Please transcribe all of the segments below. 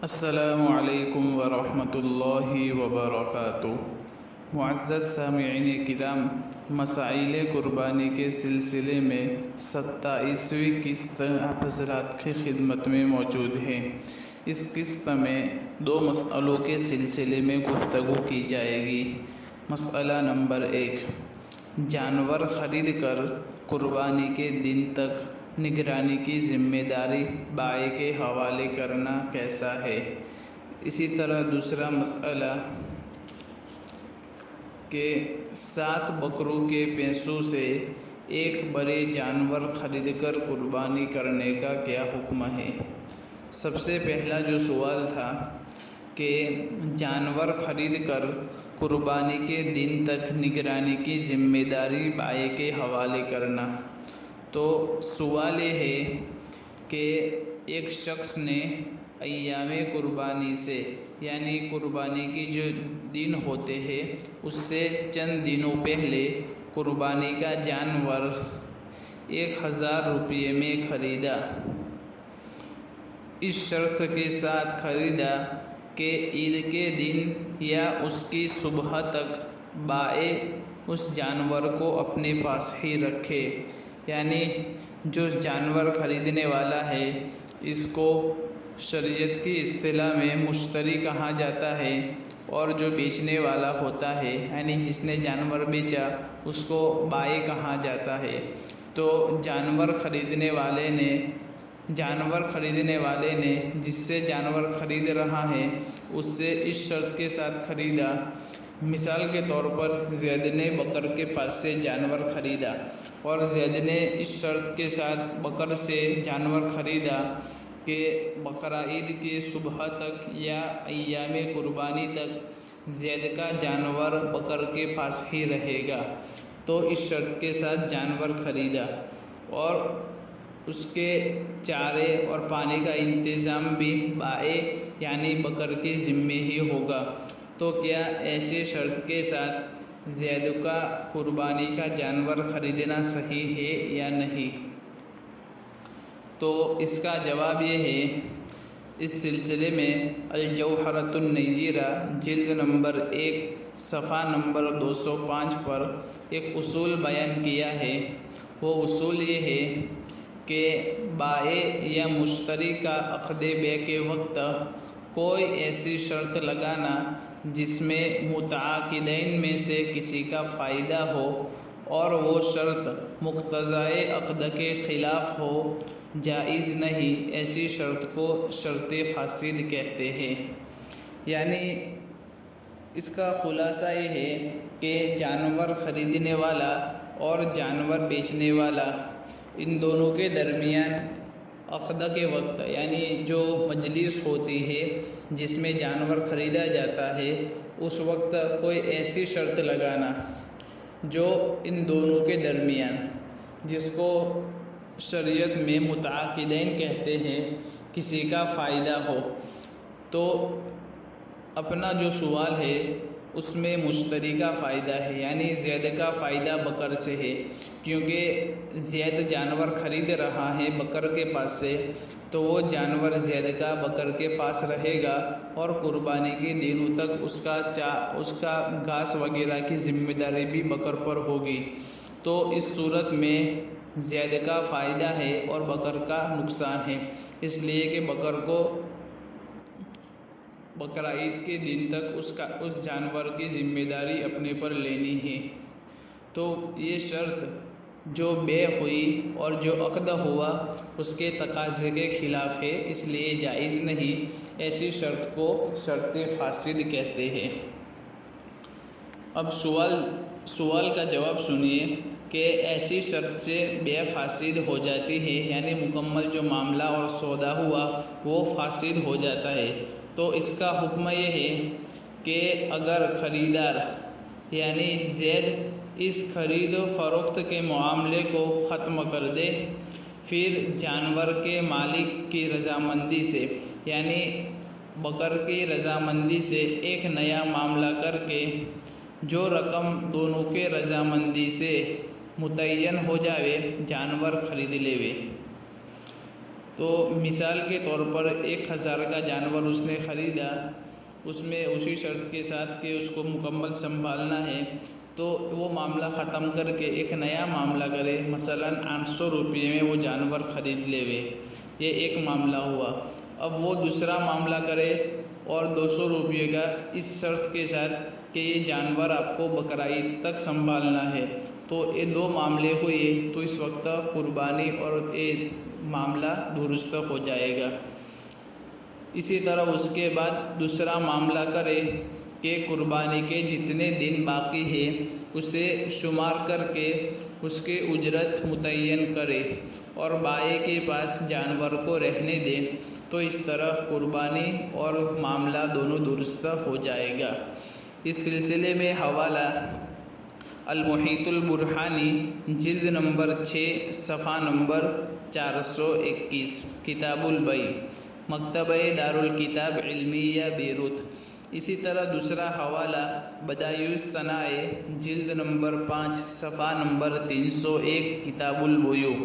السلام علیکم ورحمۃ اللہ وبرکاتہ۔ معزز سامعین کرام، مسائل قربانی کے سلسلے میں 27ویں قسط آپ حضرات کی خدمت میں موجود ہے۔ اس قسط میں 2 مسئلوں کے سلسلے میں گفتگو کی جائے گی۔ مسئلہ نمبر 1، جانور خرید کر قربانی کے دن تک نگرانی کی ذمہ داری بائیں کے حوالے کرنا کیسا ہے؟ اسی طرح دوسرا مسئلہ کہ 7 بکروں کے پیسوں سے ایک بڑے جانور خرید کر قربانی کرنے کا کیا حکم ہے؟ سب سے پہلا جو سوال تھا کہ جانور خرید کر قربانی کے دن تک نگرانی کی ذمہ داری بائیں کے حوالے کرنا، تو سوال یہ ہے کہ ایک شخص نے ایام قربانی سے، یعنی قربانی کی جو دن ہوتے ہیں اس سے چند دنوں پہلے قربانی کا جانور 1000 روپے میں خریدا۔ اس شرط کے ساتھ خریدا کہ عید کے دن یا اس کی صبح تک بائیں اس جانور کو اپنے پاس ہی رکھے۔ یعنی جو جانور خریدنے والا ہے اس کو شریعت کی اصطلاح میں مشتری کہا جاتا ہے، اور جو بیچنے والا ہوتا ہے یعنی جس نے جانور بیچا اس کو بائیں کہا جاتا ہے۔ تو جانور خریدنے والے نے جس سے جانور خرید رہا ہے اس سے اس شرط کے ساتھ خریدا، مثال کے طور پر زید نے بکر کے پاس سے جانور خریدا اور زید نے اس شرط کے ساتھ بکر سے جانور خریدا کہ بقرعید کی صبح تک یا ایام قربانی تک زید کا جانور بکر کے پاس ہی رہے گا، تو اس شرط کے ساتھ جانور خریدا اور اس کے چارے اور پانی کا انتظام بھی بائیں یعنی بکر کے ذمے ہی ہوگا۔ تو کیا ایسے شرط کے ساتھ زید کا قربانی کا جانور خریدنا صحیح ہے یا نہیں؟ تو اس کا جواب یہ ہے، اس سلسلے میں الجوہرۃ النیرہ جلد نمبر 1 صفحہ نمبر 205 پر ایک اصول بیان کیا ہے۔ وہ اصول یہ ہے کہ بائیں یا مشتری کا عقد بیع کے وقت کوئی ایسی شرط لگانا جس میں متعاقدین میں سے کسی کا فائدہ ہو اور وہ شرط مقتضائے عقد کے خلاف ہو، جائز نہیں۔ ایسی شرط کو شرط فاسد کہتے ہیں۔ یعنی اس کا خلاصہ یہ ہے کہ جانور خریدنے والا اور جانور بیچنے والا ان دونوں کے درمیان عقد کے وقت، یعنی جو مجلس ہوتی ہے جس میں جانور خریدا جاتا ہے، اس وقت کوئی ایسی شرط لگانا جو ان دونوں کے درمیان، جس کو شریعت میں متعاقدین کہتے ہیں، کسی کا فائدہ ہو۔ تو اپنا جو سوال ہے اس میں مشتری کا فائدہ ہے، یعنی زید کا فائدہ بکر سے ہے، کیونکہ زید جانور خرید رہا ہے بکر کے پاس سے، تو وہ جانور زید کا بکر کے پاس رہے گا اور قربانی کے دنوں تک اس کا گھاس وغیرہ کی ذمہ داری بھی بکر پر ہوگی۔ تو اس صورت میں زید کا فائدہ ہے اور بکر کا نقصان ہے، اس لیے کہ بکر کو بقرعید کے دن تک اس جانور کی ذمہ داری اپنے پر لینی ہے۔ تو یہ شرط جو بیع ہوئی اور جو عقد ہوا اس کے تقاضے کے خلاف ہے، اس لیے جائز نہیں۔ ایسی شرط کو شرط فاسد کہتے ہیں۔ اب سوال کا جواب سنیے کہ ایسی شرط سے بیع فاسد ہو جاتی ہے، یعنی مکمل جو معاملہ اور سودا ہوا وہ فاسد ہو جاتا ہے۔ تو اس کا حکم یہ ہے کہ اگر خریدار یعنی زید اس خرید و فروخت کے معاملے کو ختم کر دے، پھر جانور کے مالک کی رضامندی سے، یعنی بکر کی رضامندی سے ایک نیا معاملہ کر کے جو رقم دونوں کے رضامندی سے متعین ہو جاوے جانور خرید لیوے۔ تو مثال کے طور پر 1000 کا جانور اس نے خریدا، اس میں اسی شرط کے ساتھ کہ اس کو مکمل سنبھالنا ہے، تو وہ معاملہ ختم کر کے ایک نیا معاملہ کرے، مثلاً 800 روپے میں وہ جانور خرید لے وے، یہ ایک معاملہ ہوا۔ اب وہ دوسرا معاملہ کرے اور 200 روپے کا اس شرط کے ساتھ کہ یہ جانور آپ کو بقرعید تک سنبھالنا ہے، تو یہ 2 معاملے ہوئے، تو اس وقت قربانی اور یہ معاملہ درست ہو جائے گا۔ اسی طرح اس کے بعد دوسرا معاملہ کرے کہ قربانی کے جتنے دن باقی ہے اسے شمار کر کے اس کی اجرت متعین کرے اور بائیں کے پاس جانور کو رہنے دے، تو اس طرح قربانی اور معاملہ دونوں درست ہو جائے گا۔ اس سلسلے میں حوالہ المحیط البرہانی، جلد نمبر 6، صفحہ نمبر 421، کتاب البیع، مکتبہ دارالکتاب علمیہ بیروت۔ اسی طرح دوسرا حوالہ بدائع الصنائع، جلد نمبر 5، صفحہ نمبر 301، کتاب البیوع،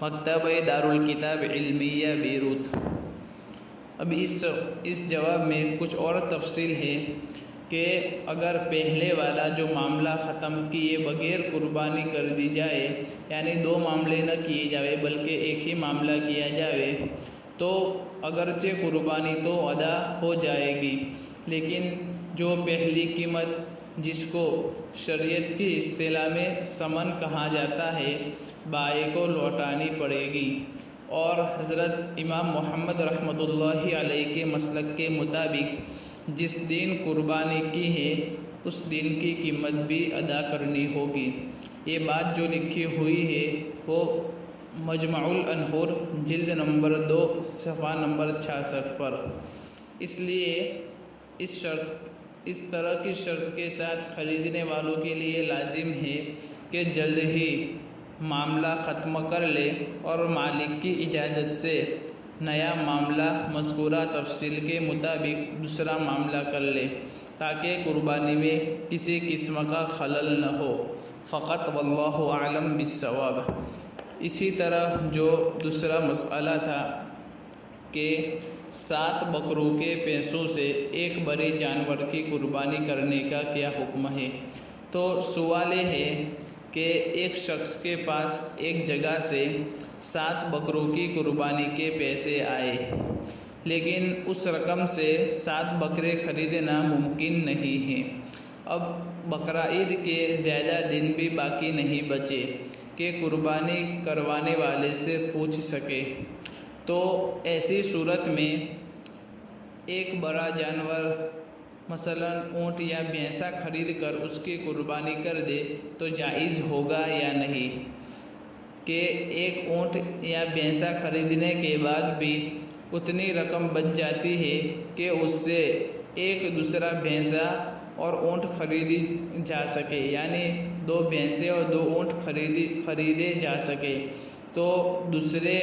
مکتبہ دارالکتاب علمیہ بیروت۔ اب اس جواب میں کچھ اور تفصیل ہے کہ اگر پہلے والا جو معاملہ ختم کیے بغیر قربانی کر دی جائے، یعنی 2 معاملے نہ کیے جائے بلکہ ایک ہی معاملہ کیا جائے، تو اگرچہ قربانی تو ادا ہو جائے گی، لیکن جو پہلی قیمت جس کو شریعت کی اصطلاح میں ثمن کہا جاتا ہے، بائیں کو لوٹانی پڑے گی، اور حضرت امام محمد رحمۃ اللہ علیہ کے مسلک کے مطابق جس دن قربانی کی ہے اس دن کی قیمت بھی ادا کرنی ہوگی۔ یہ بات جو لکھی ہوئی ہے وہ مجمع الانہور، جلد نمبر 2، صفحہ نمبر 66 پر۔ اس لیے اس طرح کی شرط کے ساتھ خریدنے والوں کے لیے لازم ہے کہ جلد ہی معاملہ ختم کر لے اور مالک کی اجازت سے نیا معاملہ مذکورہ تفصیل کے مطابق دوسرا معاملہ کر لے، تاکہ قربانی میں کسی قسم کا خلل نہ ہو۔ فقط واللہ اعلم بالصواب۔ اسی طرح جو دوسرا مسئلہ تھا کہ 7 بکروں کے پیسوں سے ایک بڑے جانور کی قربانی کرنے کا کیا حکم ہے، تو سوال یہ ہے کہ ایک شخص کے پاس ایک جگہ سے 7 بکروں کی قربانی کے پیسے آئے، لیکن اس رقم سے 7 بکرے خریدنا ممکن نہیں ہے۔ اب بقرعید کے زیادہ دن بھی باقی نہیں بچے کہ قربانی کروانے والے سے پوچھ سکے، تو ایسی صورت میں ایک بڑا جانور مثلاً اونٹ یا بھینسا خرید کر اس کی قربانی کر دے تو جائز ہوگا یا نہیں؟ کہ ایک اونٹ یا بھینسا خریدنے کے بعد بھی اتنی رقم بچ جاتی ہے کہ اس سے ایک دوسرا بھینسا اور اونٹ خریدی جا سکے، یعنی 2 بھینسے اور 2 اونٹ خریدے جا سکے، تو دوسرے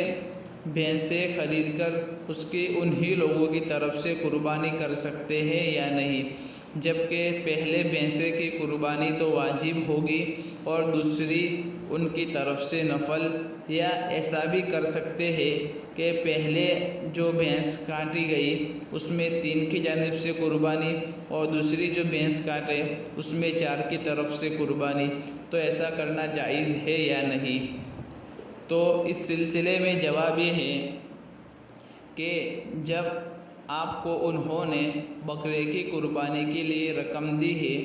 بھینسے خرید کر اس کی انہی لوگوں کی طرف سے قربانی کر سکتے ہیں یا نہیں؟ جبکہ پہلے بھینسے کی قربانی تو واجب ہوگی اور دوسری ان کی طرف سے نفل، یا ایسا بھی کر سکتے ہیں کہ پہلے جو بھینس کاٹی گئی اس میں 3 کی جانب سے قربانی اور دوسری جو بھینس کاٹے اس میں 4 کی طرف سے قربانی، تو ایسا کرنا جائز ہے یا نہیں؟ تو اس سلسلے میں جواب یہ ہے کہ جب آپ کو انہوں نے بکرے کی قربانی کے لیے رقم دی ہے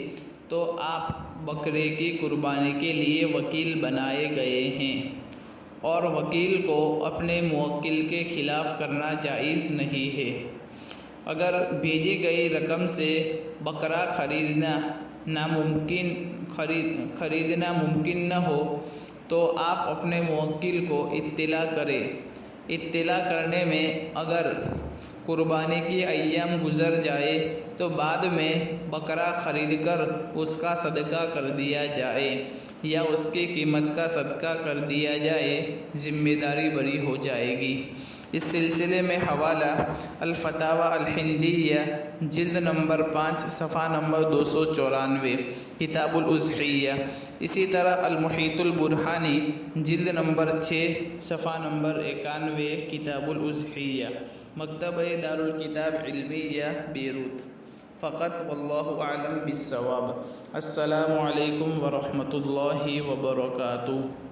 تو آپ بکرے کی قربانی کے لیے وکیل بنائے گئے ہیں، اور وکیل کو اپنے موکل کے خلاف کرنا جائز نہیں ہے۔ اگر بھیجی گئی رقم سے بکرا خریدنا ممکن نہ ہو تو آپ اپنے موکل کو اطلاع کریں۔ اطلاع کرنے میں اگر قربانی کی ایام گزر جائے تو بعد میں بکرا خرید کر اس کا صدقہ کر دیا جائے یا اس کی قیمت کا صدقہ کر دیا جائے، ذمہ داری بری ہو جائے گی۔ اس سلسلے میں حوالہ الفتاوی الہندیہ جلد نمبر 5 صفحہ نمبر 294 کتاب الاضحیہ۔ اسی طرح المحیط البرہانی جلد نمبر 6 صفحہ نمبر 91 کتاب الاضحیہ، مکتبہ دارالکتاب علمیہ بیروت۔ فقط واللہ اعلم بالصواب۔ السلام علیکم ورحمۃ اللہ وبرکاتہ۔